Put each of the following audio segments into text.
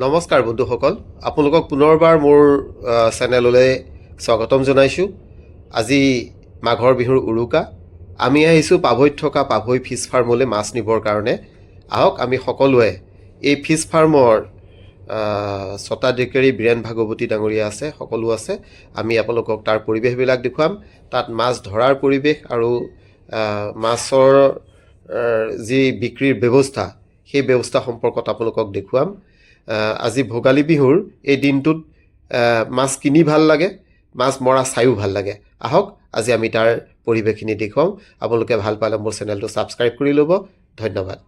নমস্কাৰ বন্ধুসকল, আপোনালোকক পুনৰবাৰ মোৰ চেনেললৈ স্বাগতম জনাইছোঁ। আজি মাঘৰ বিহুৰ উৰুকা। আমি আহিছোঁ পাভৈত থকা পাভৈ ফিছ ফাৰ্মলৈ মাছ নিবৰ কাৰণে। আহক আমি সকলোৱে এই ফিছ ফাৰ্মৰ স্বত্বাধিকাৰী বীৰেণ ভাগৱতী ডাঙৰীয়া আছে, সকলো আছে। আমি আপোনালোকক তাৰ পৰিৱেশবিলাক দেখুৱাম। তাত মাছ ধৰাৰ পৰিৱেশ আৰু মাছৰ যি বিক্ৰীৰ ব্যৱস্থা, সেই ব্যৱস্থা সম্পৰ্কত আপোনালোকক দেখুৱাম। আজি ভোগালী বিহুৰ এই দিনটোত মাছ কিনি ভাল লাগে, মাছ মৰা চায়ো ভাল লাগে। আহক আজি আমি তাৰ পৰিৱেশখিনি দেখুৱাম। আপোনালোকে ভাল পালে মোৰ চেনেলটো ছাবস্ক্ৰাইব কৰি ল'ব। ধন্যবাদ।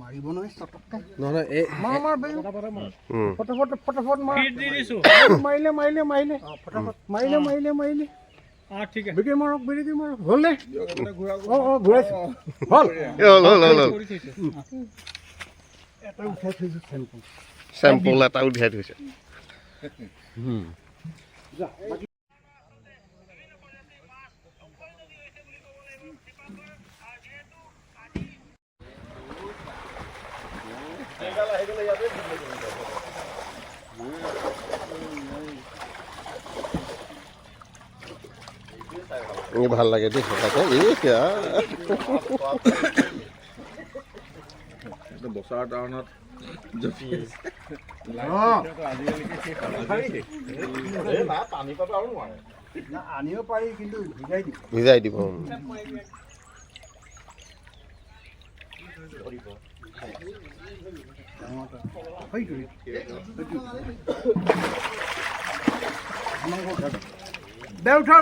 মাৰিব নহয় চটককে নহয় ফটাফট মাৰিলে বিক্ৰী মাৰক হ'ল নে? ঘূৰাইছো হ'ল এটা উঠাই থৈছো চেম্পল এটা উলিয়াই থৈছে। ভাল লাগে দেই সঁচাকৈ। বছৰ টাউনত আনিব পাৰি কিন্তু ভিজাই দিব। দে উঠা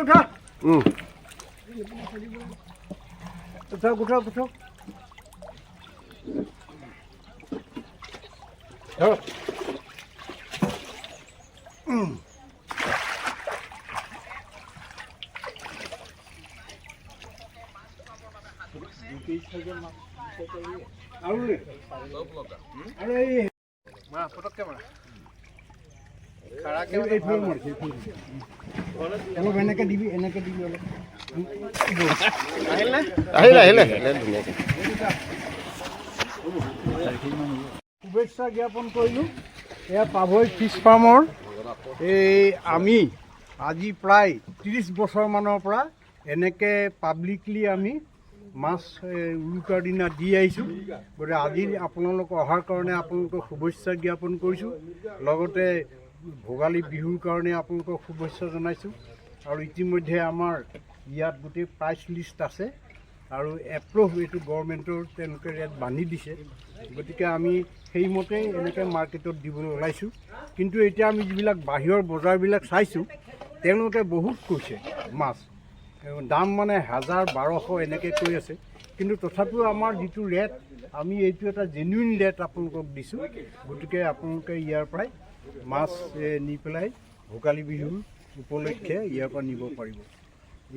এনেকে দিবি অলপ আহিলে ধুনীয়াকৈ। শুভেচ্ছা জ্ঞাপন কৰিলোঁ। এয়া পাভৈ ফিছ ফাৰ্মৰ আমি আজি প্ৰায় 30 বছৰমানৰ পৰা এনেকৈ পাব্লিকলি আমি মাছ উৰুকাৰ দিনা দি আহিছোঁ। গতিকে আজি আপোনালোক অহাৰ কাৰণে আপোনালোকক শুভেচ্ছা জ্ঞাপন কৰিছোঁ। লগতে ভোগালী বিহুৰ কাৰণে আপোনালোকক শুভেচ্ছা জনাইছোঁ। আৰু ইতিমধ্যে আমাৰ ইয়াত গোটেই প্ৰাইচ লিষ্ট আছে আৰু এপ্ৰুভ এইটো গভৰ্ণমেণ্টৰ তেওঁলোকে ইয়াত বান্ধি দিছে। গতিকে আমি সেইমতেই এনেকৈ মাৰ্কেটত দিবলৈ ওলাইছোঁ। কিন্তু এতিয়া আমি যিবিলাক বাহিৰৰ বজাৰবিলাক চাইছোঁ, তেওঁলোকে বহুত কৈছে মাছ দাম মানে 1000-1200 এনেকৈ কৈ আছে। কিন্তু তথাপিও আমাৰ যিটো ৰেট, আমি এইটো এটা জেনুইন ৰেট আপোনালোকক দিছোঁ। গতিকে আপোনালোকে ইয়াৰ পৰাই মাছ নি পেলাই ভোগালী বিহুৰ উপলক্ষে ইয়াৰ পৰা নিব পাৰিব।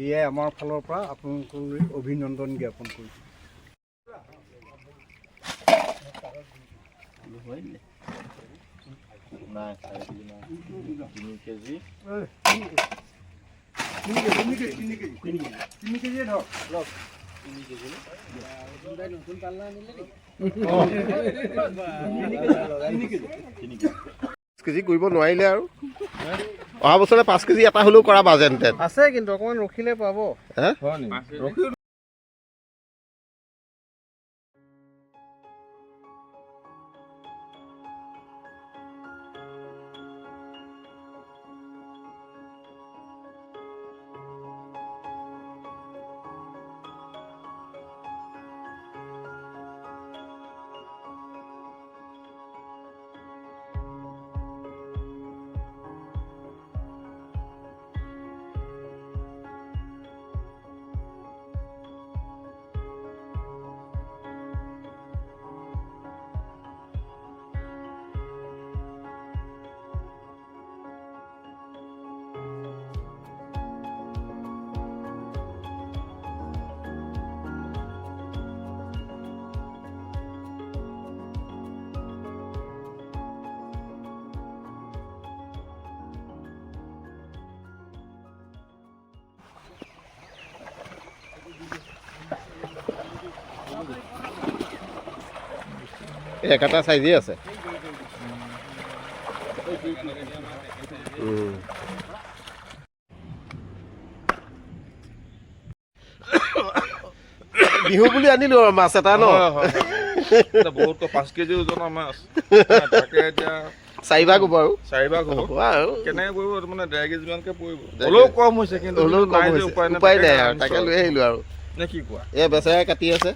এয়াই আমাৰ ফালৰ পৰা আপোনালোকলৈ অভিনন্দন জ্ঞাপন কৰিছোঁ। তিনি কেজিয়ে ধৰক। 5 কেজি কৰিব নোৱাৰিলে আৰু অহা বছৰলৈ 5 কেজি এটা হ'লেও কৰা বাজেণ্টেন আছে, কিন্তু অকণমান ৰখিলে পাব। একেটা চাইজেই আছে বিহু বুলি আনিলো আৰু মাছ এটা ন বহুত 5 কেজি ওজনৰ মাছ তাকে এতিয়া 4 ভাগ হ'ব আৰু 4 ভাগ হ'ব আৰু কেনেকৈ পৰিব মানে 1.5 কেজি মানকৈ পৰিব হ'লেও কম হৈছে কিন্তু হ'লেও কম নাই যে হৈছে উপায় নাই আৰু তাকে লৈ আহিলো আৰু নে কি কোৱা এই বেচেৰাই কাটি আছে